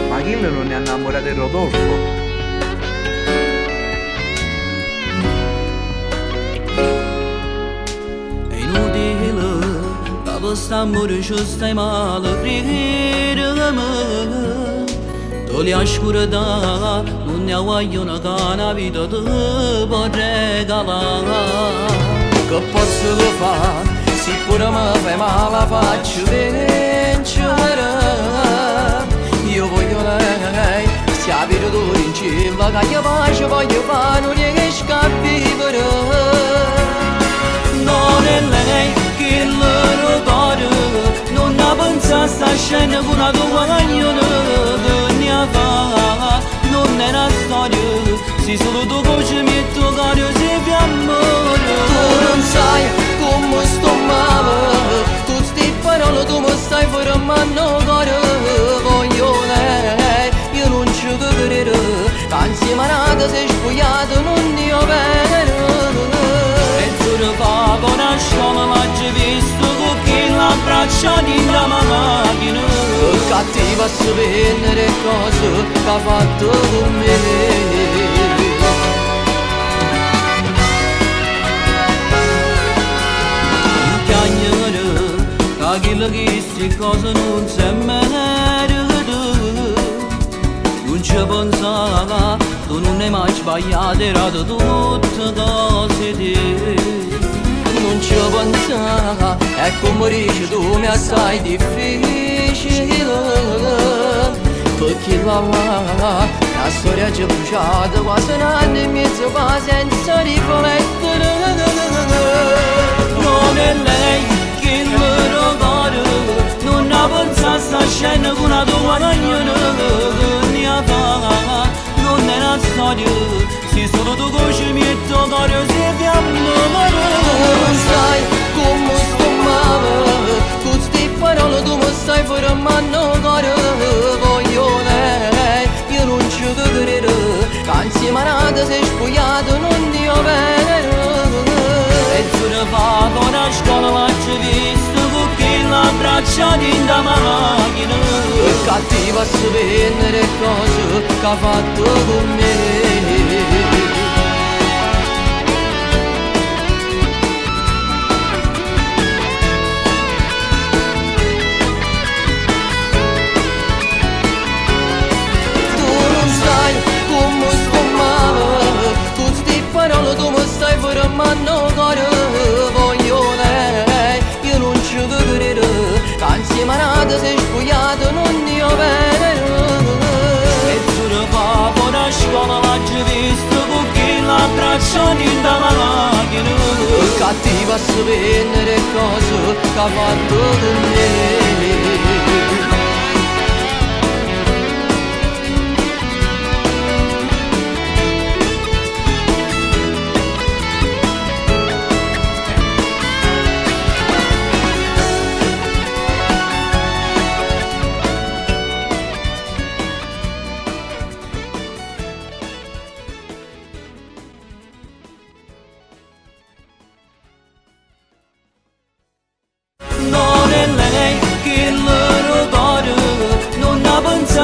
Ma chi non è innamorato di Rodolfo? È inutile, dopo st'amore ci stai male, credimi. Togli a scurità, non ne vogliono che una vita ti può regalare. Che posso fare, se pure mi fai male faccio vincere. Io voglio lei, sia veritore in cielo, che io pace voglio fare, non riesco a vivere. Non è lei che lo ricorda, non ne pensa sta scena con una tua cagnona. Che ne fa, non è una storia, se solo tu voce mi è tuo caro si fiammare. Tu non sai come sto male, tutte ste parole tu mi stai fermando caro. Voglio lei, io non ci credo, che insieme a nata sei spogliato non ne ho bene. Fa con la scuola ma ci visto con chi l'abbraccia in la macchina. Cattiva a sapere le cose che ha fatto con me. Un cagnere che quello che queste cose non si merita. Non ci pensava, tu non hai mai sbagliato, era tutte cose te. Non ci pensava, e come dici tu mi assai difficile. Perché la storia ci è bruciata quasi un anno e mezzo fa senza riflettere. Non è lei che lo ricorda, non ha pensato a sta scena con una tua cagnona. Che ne fa, non è una storia, se solo tu conosci mi è tuo cuore si fiammare. Non sai come sto male, tutte ste parole tu mi stai fermando cuore. Voglio lei, io non ci credo, che insieme a nata sei spogliato non ne ho bene. E tu ne fa con la scuola ma ci visto con chi l'abbraccia in la macchina. Cattiva a sapere le cose che ha fatto con me. Tu mi stai fermando cuore. Voglio lei, io non ci credo, che insieme a nata sei spogliato non ne ho bene. E tu ne fa con la scuola ma ci visto con chi l'abbraccia in la macchina. Cattiva a sapere le cose che ha fatto con me.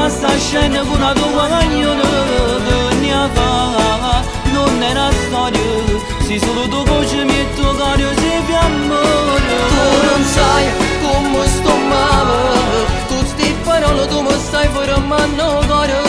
Sta scena con una tua cagnona. Che ne fa, non è una storia, se solo tu voce mi è tuo cuore si fiammare. Tu non sai come sto male, tutte ste parole tu mi stai fermando cuore.